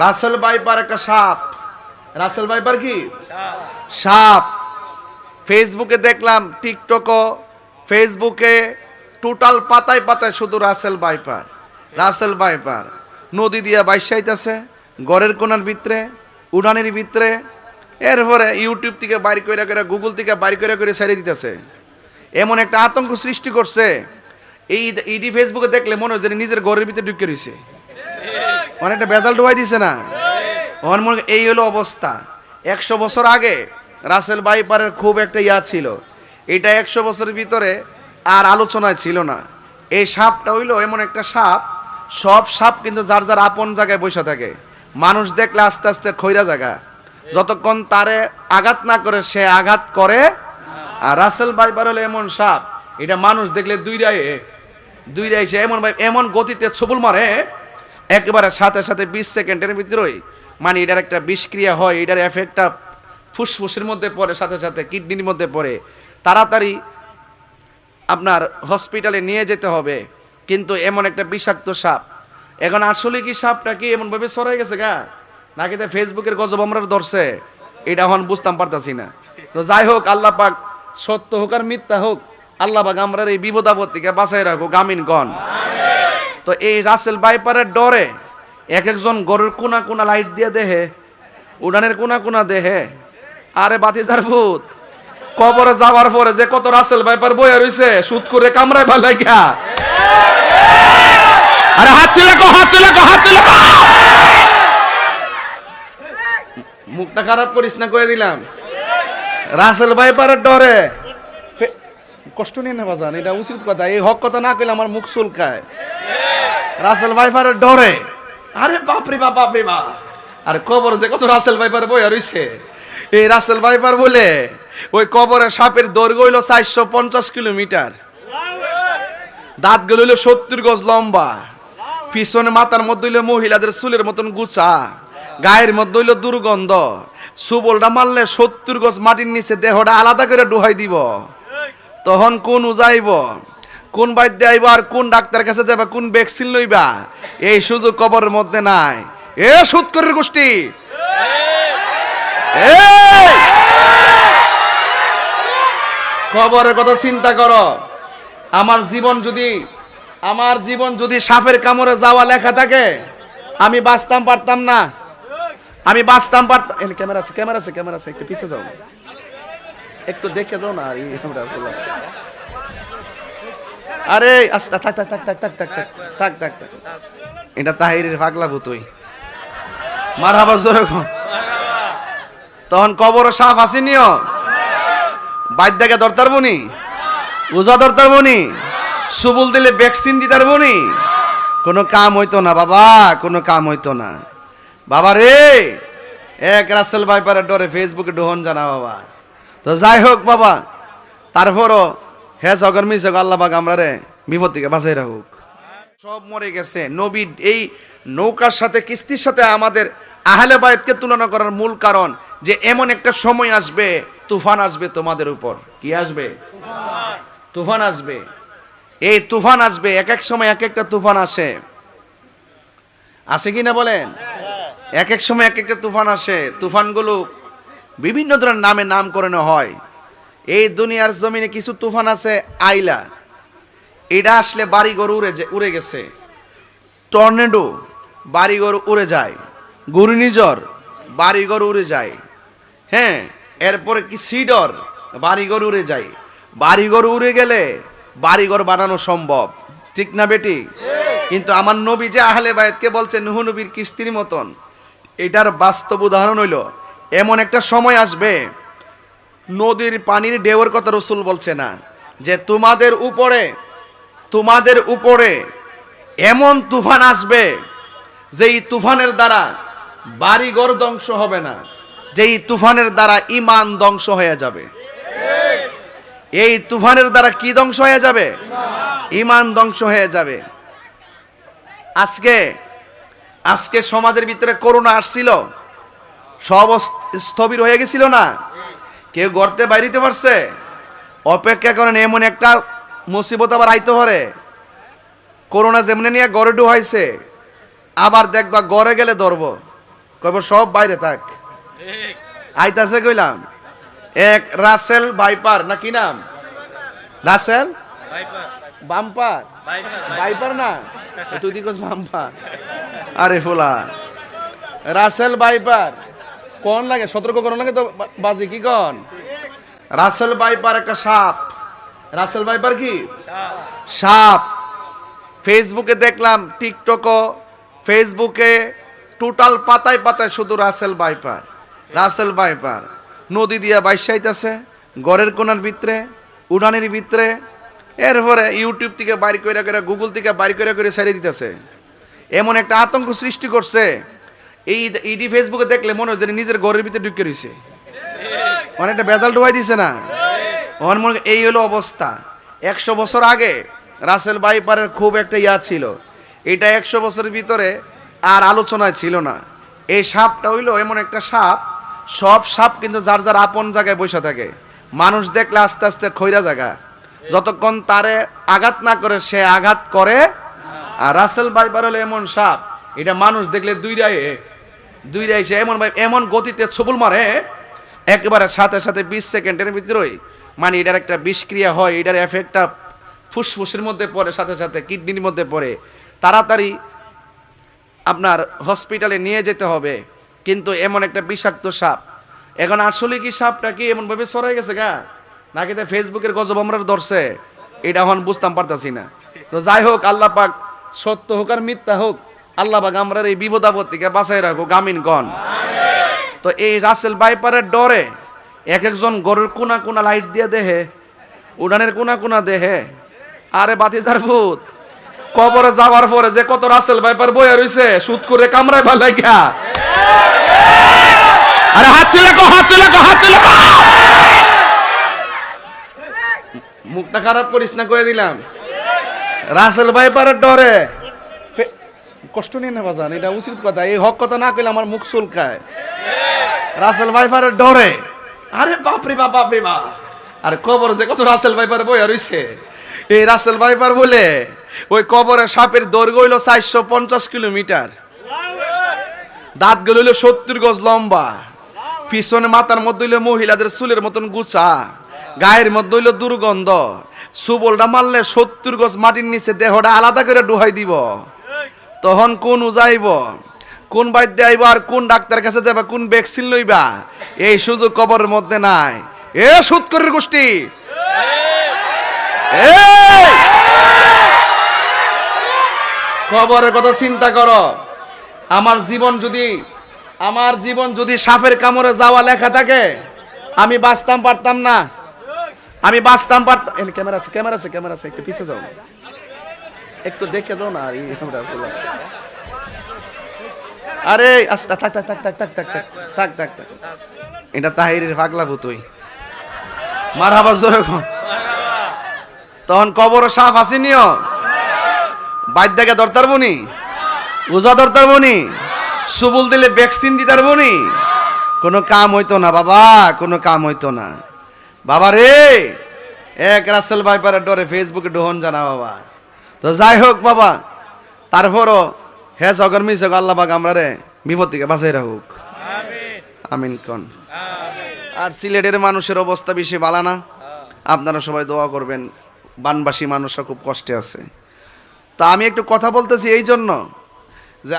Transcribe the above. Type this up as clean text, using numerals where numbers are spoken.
Russell viper একটা সাপ। Russell viper কি সাপ। ফেসবুকে দেখলাম, টিকটকও, ফেসবুকে টোটাল পাতায় পাতায় শুধু রাসেল ভাইপার, রাসেল ভাইপার। নদী দিয়া বাইসাইতেছে ঘরের কোনার ভিতরে, উড়ানের ভিতরে, এরপরে ইউটিউব থেকে বাইর করে করে, গুগল থেকে বাইর করে করে ছেড়ে দিতেছে। এমন একটা আতঙ্ক সৃষ্টি করছে, এই ইডি ফেসবুকে দেখলে মনে হয় যে নিজের ঘরের ভিতরে ঢুকে রয়েছে, অনেকটা বেজাল ডুবাই দিছে না। এই হলো অবস্থা। 100 বছর আগে রাসেল ভাইপারের খুব একটা ছিল, এটা 100 বছরের ভিতরে আর আলোচনায় ছিল না। এই সাপটা হইলো এমন একটা সাপ, সব সাপ কিন্তু যার যার আপন জায়গায় বসে থাকে, মানুষ দেখলে আস্তে আস্তে খৈরা জায়গা, যতক্ষণ তারে আঘাত না করে সে আঘাত করে। আর রাসেল ভাইপার হলো এমন সাপ, এটা মানুষ দেখলে দুইটাই সে এমন গতিতে ছবল মারে, একেবারে সাথে সাথে 20 সেকেন্ডের ভিতরেই মানে এটার একটা বিষক্রিয়া হয়, এটার এফেক্টটা ফুসফুসের মধ্যে পড়ে, সাথে সাথে কিডনির মধ্যে পড়ে, তাড়াতাড়ি আপনার হসপিটালে নিয়ে যেতে হবে। কিন্তু এমন একটা বিষাক্ত সাপ। এখন আসলে কি সাপটা কি এমনভাবে ছড়াই গেছে গা, নাকি তো ফেসবুকের গজব আমরা ধরছে, এটা এখন বুঝতাম পারতাছি না। তো যাই হোক, আল্লাহ পাক সত্য হোক আর মিথ্যা হোক, আল্লাহ পাক আমরা এই বিপদ আপদ থেকে বাঁচাই রাখো, আমিন। তো এই রাসেল ভাইপারের ডরে এক একজন গরুর কোনা কোনা লাইট দিয়ে দেহে, উড়ানের কোনা কোনা দেহে। আরে বাতিজার ভূত, কবরে যাওয়ার পরে যে কত রাসেল ভাইপার বইয়া রইছে, সুদ করে কামড়ায় ভালো গা। আরে হাত তুলে কো, হাত তুলে কো, হাত তুলে কো। মুখটা খারাপ করিস না, কয়ে দিলাম। রাসেল ভাইপারের ডরে কষ্ট নিয়ে না বাজান, এটা উচিত কথা। এই হক কথা না কইলে আমার মুখ চুলকায়। রাসেল ভাইপারের ডরে, আরে বাপরে বাপ, বাপরে বাপ। আর কবর যে কত রাসেল ভাইপার বইয়া রইছে, এই রাসেল ভাইপার বলে ওই কবরে সাপের দৈর্ঘ্য হইল 450 কিলোমিটার, দাঁতগুলো হইল 70 গজ লম্বা, পিছনে মাথার মধ্যে হইল মহিলাদের চুলের মতন গুছা, গায়ের মধ্যে হইল দুর্গন্ধ। সুবলটা মারলে 70 গজ মাটির নিচে দেহটা আলাদা করে ডুহাই দিব। তখন কোন উজাইব, কোন বাইদ্য আইব, আর কোন ডাক্তার কাছে যাবা, কোন ভ্যাকসিন লইবা, এই সুযোগ কবরের মধ্যে নাই। এ সুৎকরের গোষ্ঠী, কবরের কথা চিন্তা করো। আমার জীবন যদি সাপের কামড়ে যাওয়া লেখা থাকে, আমি বাঁচতাম পারতাম না, আমি বাঁচতাম পারতাম। ক্যামেরা আছে, একটু পিছিয়ে যাও, একটু দেখে যাও না। আরে আস্তে থাক, এটা তাহিরের পাগলা ভূতই মারহাবা জোরে। তখন কবর সাপ আসেনিও, বাইদ্যাকে দরতার বনি, উজা দরতার বনি, সুবুল দিলে ভ্যাকসিন দিতার বনি, কোনো কাম হইতো না বাবা, কোনো কাম হইতো না বাবা রে। এক রাসেল ভাইপারের ডরে ফেসবুকে ডোহন জানা বাবা। তো যাই হোক বাবা, তারপরও হে জগর্মি জগ আল্লাহ পাক আমরা রে বিপদ থেকে বাঁচাই রাখুক। সব মরে গেছে। নবী এই নৌকার সাথে, কিস্তির সাথে আমাদের আহলে বায়তকে তুলনা করার মূল কারণ যে এমন একটা সময় আসবে, তুফান আসবে তোমাদের উপর। কি আসবে? তুফান আসবে। এই তুফান আসবে, এক এক সময় এক একটা তুফান আসে কি না বলেন? এক এক সময় এক একটা তুফান আসে। তুফানগুলো বিভিন্ন ধরনের নামে নামকরণ হয়। এই দুনিয়ার জমিনে কিছু তুফান আছে আইলা, এটা আসলে বাড়িঘর উড়ে গেছে। টর্নেডো বাড়িঘর উড়ে যায়, ঘূর্ণিঝড় বাড়িঘর উড়ে যায়। হ্যাঁ, এরপরে কি সিডর, বাড়িঘর উড়ে যায়। বাড়িঘর উড়ে গেলে বাড়িঘর বানানো সম্ভব, ঠিক না বেটি? কিন্তু আমার নবী যে আহলে বায়তকে বলছে নূহ নবীর কিস্তির মতন, এটার বাস্তব উদাহরণ হইল এমন একটা সময় আসবে, নদীর পানির ঢেউয়ের কথা রাসূল বলছে না, যে তোমাদের উপরে এমন তুফান আসবে, যেই তুফানের দ্বারা বাড়িঘর ধ্বংস হবে না, যেই তুফানের দ্বারা ঈমান ধ্বংস হয়ে যাবে। এই তুফানের দ্বারা কি ধ্বংস হয়ে যাবে? ঈমান ধ্বংস হয়ে যাবে। আজকে সমাজের ভিতরে করোনা আসছিল, সব স্থবির হয়ে গেছিল না, কেউ গর্তে বাইরিতে পারছে? অপেক্ষা করেন, এমন একটা মুসিবত আবার আইতে পারে। করোনা যেমনি নিয়ে গড়ে ডুহাইছে, আবার দেখবা গড়ে গেলে ধরব, কইব সব বাইরে থাক। আইতাছে কইলাম এক রাসেল ভাইপার না কি নাম? রাসেল বাম্পার ভাইপার না, তুই দিকস বাম্পার। আরে ফোলা রাসেল ভাইপার কোন লাগে, সতর্ক করো লাগে তো বাজি কি কোন? রাসেল ভাইপার একটা সাপ। রাসেল ভাইপার কি সাপ। ফেসবুকে দেখলাম, টিকটকও, ফেসবুকে টোটাল পাতায় পাতায় শুধু রাসেল ভাইপার রাসেল ভাইপার। নদী দিয়া বাইসাইতেছে গড়ের কোনার ভিতরে, উড়ানের ভিতরে, এরপরে ইউটিউব থেকে বাইর করে করে, গুগল থেকে বাইর করে করে ছেড়ে দিতেছে। এমন একটা আতঙ্ক সৃষ্টি করছে, এই ইডি ফেসবুকে দেখলে মনে হয় যে নিজের ঘরের ভিতরে ঢুকে রয়েছে, অনেকটা বেজাল ডুবাই দিছে না। এই হলো অবস্থা। 100 বছর আগে রাসেল ভাইপারের খুব একটা ইয়া ছিল, এটা 100 বছরের ভিতরে আর আলোচনায় ছিল না। এই সাপটা হইলো এমন একটা সাপ, সব সাপ কিন্তু যার যার আপন জায়গায় বসে থাকে, মানুষ দেখলে আস্তে আস্তে খৈরা জায়গা, যতক্ষণ তারে আঘাত না করে সে আঘাত করে। আর রাসেল ভাইপার হলো এমন সাপ, এটা মানুষ দেখলে দুইটাই সে এমন গতিতে ছবল মারে একেবারে সাথে সাথে 20 সেকেন্ডের ভিতরেই, মানে এটার একটা বিষক্রিয়া হয়, এটার এফেক্টটা ফুসফুসের মধ্যে পড়ে, সাথে সাথে কিডনির মধ্যে পড়ে, তাড়াতাড়ি আপনার হসপিটালে নিয়ে যেতে হবে। কিন্তু এমন একটা বিষাক্ত সাপ। এখন আসলে কি সাপটা কি এমন ভাবে ছড়াই গেছে গা, নাকি তো ফেসবুকের গজব আমরা ধরছে, এটা এখন বুঝতাম পারতাছি না। তো যাই হোক, আল্লাহ পাক সত্য হোক আর মিথ্যা হোক, আল্লাহ পাক আমরা এই বিপদ আপদ থেকে বাঁচাই রাখুক, আমিন গণ। তো এই রাসেল ভাইপারের ডরে এক একজন গরুর কোনা কোনা লাইট দিয়ে দেহে, উড়ানের কোনা কোনা দেহে। আরে বাতিজার ভূত, কবরে যাওয়ার পরে যে কত রাসেল ভাইপার বইয়া রইছে সুদ করে কামড়ায় ভালো গা। আরে হাত তুলে মুখটা খারাপ করিস না, কয়ে দিলাম। রাসেল ভাইপারের ডরে কষ্ট নিয়ে না বাজান, এটা উচিত কথা, এই হক কথা না কইলে আমার মুখ চুলকায়। রাসেল ভাইপারের ডরে, আরে বাপরে বাপ, বাপরে বাপ। আরে কবর যে কত রাসেল ভাইপার বইয়া রইছে, এই রাসেল ভাইপার বলে ওই কবরে সাপের দৈর্ঘ্য হইল 450 কিলোমিটার, দাঁত গুলো হইল 70 গজ লম্বা, পিছনে মাথার মধ্যে হইল মহিলাদের চুলের মতন গুছা, গায়ের মধ্যে হইল দুর্গন্ধ, সুবলটা মারলে 70 গজ মাটির নিচে দেহটা আলাদা করে ডুহাই দিব। তখন কোন উজাইব, কোন বাইদ্য আইব, আর কোন ডাক্তার কাছে যাবা, কোন ভ্যাকসিন লইবা, এই সুযোগ কবরের মধ্যে নাই। এ সুৎকরের গোষ্ঠী, কবরের কথা চিন্তা করো। আমার জীবন যদি সাপের কামড়ে যাওয়া লেখা থাকে, আমি বাঁচতাম পারতাম না, আমি বাঁচতাম পারতাম। ক্যামেরা আছে, একটু পিছে যাও, একটু দেখে যাও না। আরে আস্তে থাক, এটা তাহিরের পাগলা ভূতই মারহাবা জোরে। তখন কবরে সাপ আসেনিও, বাইদ্যাকে দরতার বনি, উজা দরতার বনি, সুবুল দিলে ভ্যাকসিন দিতার বনি, কোনো কাম হইতো না বাবা, কোনো কাম হইতো না বাবা রে। এক রাসেল ভাইপারের ডরে ফেসবুকে ডোহন জানা বাবা। তো যাই হোক বাবা, তারপরও হে জগর মিশক, আল্লাহ পাক আমরা রে বিপদ থেকে বাঁচাই রাখুক, আমিন কোন। আর সিলেটের মানুষের অবস্থা বেশি ভালো না, আপনারা সবাই দোয়া করবেন, বানবাসী মানুষরা খুব কষ্টে আছে। তা আমি একটু কথা বলতেছি এই জন্য,